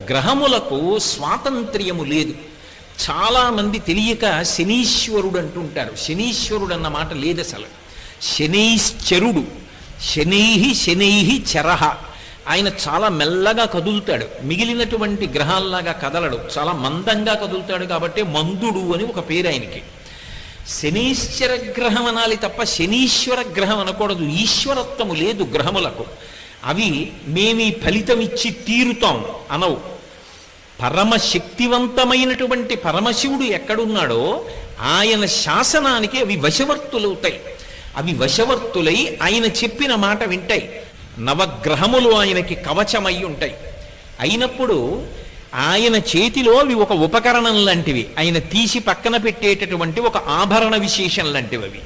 గ్రహములకు స్వాతంత్ర్యము లేదు. చాలామంది తెలియక శనీశ్వరుడు అంటుంటారు. శనీశ్వరుడు అన్న మాట లేదు అసలు. శనైశ్చరుడు, శనైహి చరహ. ఆయన చాలా మెల్లగా కదులుతాడు, మిగిలినటువంటి గ్రహాల్లాగా కదలడు, చాలా మందంగా కదులుతాడు. కాబట్టి మందుడు అని ఒక పేరు ఆయనకి. శనీశ్వర గ్రహం అనాలి తప్ప శనీశ్వర గ్రహం అనకూడదు. ఈశ్వరత్వము లేదు గ్రహములకు. అవి మేమీ ఫలితం ఇచ్చి తీరుతాం అనవు. పరమశక్తివంతమైనటువంటి పరమశివుడు ఎక్కడున్నాడో ఆయన శాసనానికి అవి వశవర్తులవుతాయి. అవి వశవర్తులై ఆయన చెప్పిన మాట వింటాయి. నవగ్రహములు ఆయనకి కవచమై ఉంటాయి. అయినప్పుడు ఆయన చేతిలో అవి ఒక ఉపకరణం లాంటివి, ఆయన తీసి పక్కన పెట్టేటటువంటి ఒక ఆభరణ విశేషం లాంటివి అవి.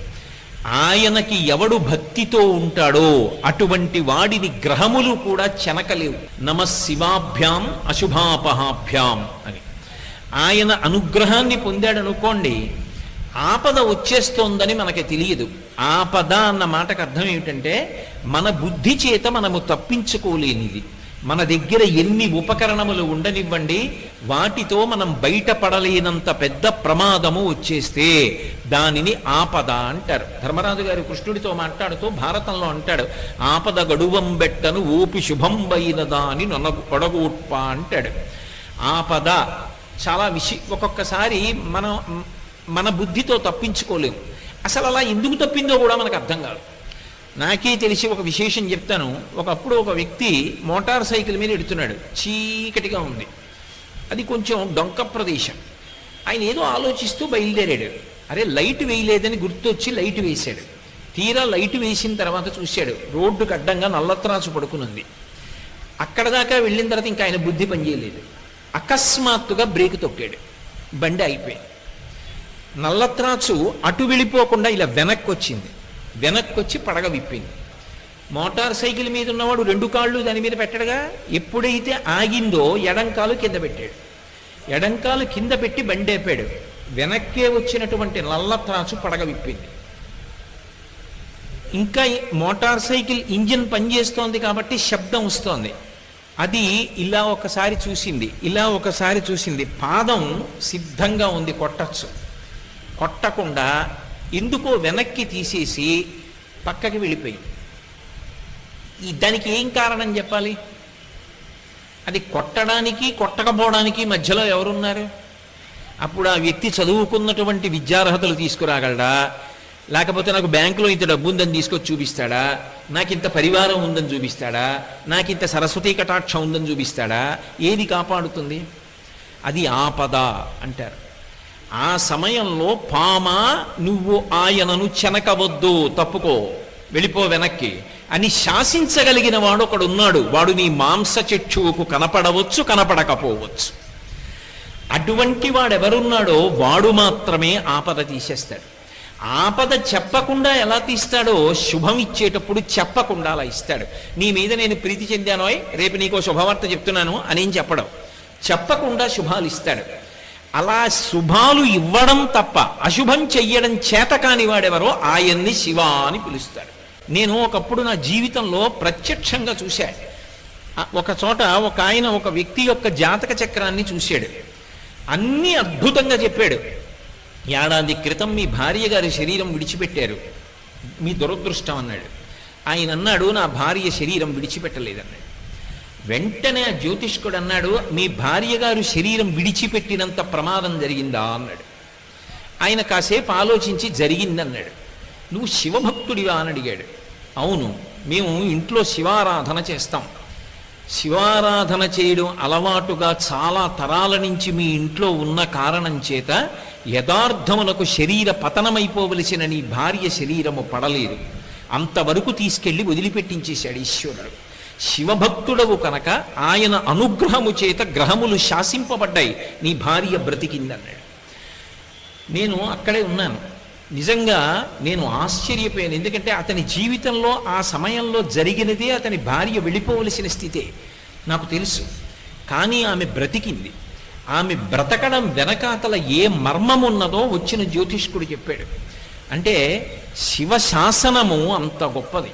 ఆయనకి ఎవడు భక్తితో ఉంటాడో అటువంటి వాడిని గ్రహములు కూడా చెనకలేవు. నమఃశివాభ్యాం అశుభాపహాభ్యాం అని ఆయన అనుగ్రహాన్ని పొందాడనుకోండి, ఆపద వచ్చేస్తోందని మనకి తెలియదు. ఆపద అన్న మాటకు అర్థం ఏమిటంటే మన బుద్ధి చేత మనము తప్పించుకోలేనిది. మన దగ్గర ఎన్ని ఉపకరణములు ఉండనివ్వండి, వాటితో మనం బయటపడలేనంత పెద్ద ప్రమాదము వచ్చేస్తే దానిని ఆపద అంటారు. ధర్మరాజు గారు కృష్ణుడితో మాట్లాడుతూ భారతంలో అంటాడు, ఆపద గడువం బెట్టను ఓపి శుభంబైనదా అని నొడగొట్ప అంటాడు. ఆపద చాలా ఒక్కొక్కసారి మన బుద్ధితో తప్పించుకోలేము. అసలు అలా ఎందుకు తప్పిందో కూడా మనకు అర్థం కాదు. నాకే తెలిసి ఒక విశేషం చెప్తాను. ఒకప్పుడు ఒక వ్యక్తి మోటార్ సైకిల్ మీద ఎడుతున్నాడు. చీకటిగా ఉంది, అది కొంచెం డొంక ప్రదేశం. ఆయన ఏదో ఆలోచిస్తూ బయలుదేరాడు. అరే లైట్ వేయలేదని గుర్తొచ్చి లైట్ వేశాడు. తీరా లైట్ వేసిన తర్వాత చూశాడు, రోడ్డుకు అడ్డంగా నల్లత్రాసు పడుకునుంది. అక్కడ దాకా వెళ్ళిన తర్వాత ఇంకా ఆయన బుద్ధి పనిచేయలేదు. అకస్మాత్తుగా బ్రేక్ తొక్కాడు, బండి అయిపోయింది. నల్లత్రాసు అటు వెళ్ళిపోకుండా ఇలా వెనక్కి వచ్చింది. వెనక్కి వచ్చి పడగ విప్పింది. మోటార్ సైకిల్ మీద ఉన్నవాడు రెండు కాళ్ళు దాని మీద పెట్టడుగా. ఎప్పుడైతే ఆగిందో ఎడంకాలు కింద పెట్టాడు. ఎడంకాలు కింద పెట్టి బండి ఆపాడు. వెనక్కే వచ్చినటువంటి నల్లత్రాసు పడగ విప్పింది. ఇంకా మోటార్ సైకిల్ ఇంజిన్ పనిచేస్తోంది కాబట్టి శబ్దం వస్తోంది. అది ఇలా ఒకసారి చూసింది, ఇలా ఒకసారి చూసింది. పాదం సిద్ధంగా ఉంది, కొట్టచ్చు. కొట్టకుండా ఎందుకో వెనక్కి తీసేసి పక్కకి వెళ్ళిపోయింది. దానికి ఏం కారణం చెప్పాలి? అది కొట్టడానికి కొట్టకపోవడానికి మధ్యలో ఎవరున్నారు? అప్పుడు ఆ వ్యక్తి చదువుకున్నటువంటి విద్యార్హతలు తీసుకురాగలడా, లేకపోతే నాకు బ్యాంకులో ఇంత డబ్బు ఉందని తీసుకొచ్చి చూపిస్తాడా, నాకు ఇంత పరివారం ఉందని చూపిస్తాడా, నాకు ఇంత సరస్వతీ కటాక్షం ఉందని చూపిస్తాడా? ఏది కాపాడుతుంది? అది ఆపద అంటారు. ఆ సమయంలో పామా నువ్వు ఆయనను చెనకవద్దు, తప్పుకో, వెళ్ళిపో వెనక్కి అని శాసించగలిగిన వాడు ఒకడున్నాడు. వాడు నీ మాంసచక్షువుకు కనపడవచ్చు, కనపడకపోవచ్చు. అటువంటి వాడెవరున్నాడో వాడు మాత్రమే ఆపద తీసేస్తాడు. ఆపద చెప్పకుండా ఎలా తీస్తాడో శుభం ఇచ్చేటప్పుడు చెప్పకుండా అలా ఇస్తాడు. నీ మీద నేను ప్రీతి చెందానోయ్, రేపు నీకో శుభవార్త చెప్తున్నాను అనేం చెప్పడం, చెప్పకుండా శుభాలు ఇస్తాడు. అలా శుభాలు ఇవ్వడం తప్ప అశుభం చెయ్యడం చేత కాని వాడెవరో ఆయన్ని శివ అని పిలుస్తాడు. నేను ఒకప్పుడు నా జీవితంలో ప్రత్యక్షంగా చూశా. ఒక చోట ఒక ఆయన ఒక వ్యక్తి యొక్క జాతక చక్రాన్ని చూశాడు. అన్నీ అద్భుతంగా చెప్పాడు. ఏడాది క్రితం మీ భార్య గారి శరీరం విడిచిపెట్టారు, మీ దురదృష్టం అన్నాడు. ఆయన అన్నాడు, నా భార్య శరీరం విడిచిపెట్టలేదన్నాడు. వెంటనే ఆ జ్యోతిష్కుడు అన్నాడు, మీ భార్య గారు శరీరం విడిచిపెట్టినంత ప్రమాదం జరిగిందా అన్నాడు. ఆయన కాసేపు ఆలోచించి జరిగిందన్నాడు. నువ్వు శివభక్తుడివా అని అడిగాడు. అవును, మేము ఇంట్లో శివారాధన చేస్తాం. శివారాధన చేయడం అలవాటుగా చాలా తరాల నుంచి మీ ఇంట్లో ఉన్న కారణం చేత యథార్థమునకు శరీర పతనమైపోవలసిన నీ భార్య శరీరము పడలేదు, అంతవరకు తీసుకెళ్లి వదిలిపెట్టించేశాడు ఈశ్వరుడు. శివభక్తుడవు కనుక ఆయన అనుగ్రహము చేత గ్రహములు శాసింపబడ్డాయి, నీ భార్య బ్రతికిందన్నాడు. నేను అక్కడే ఉన్నాను. నిజంగా నేను ఆశ్చర్యపోయాను. ఎందుకంటే అతని జీవితంలో ఆ సమయంలో జరిగినదే అతని భార్య వెళ్ళిపోవలసిన స్థితే నాకు తెలుసు. కానీ ఆమె బ్రతికింది. ఆమె బ్రతకడం వెనకాతల ఏ మర్మమున్నదో వచ్చిన జ్యోతిష్కుడు చెప్పాడు. అంటే శివ శాసనము అంత గొప్పది.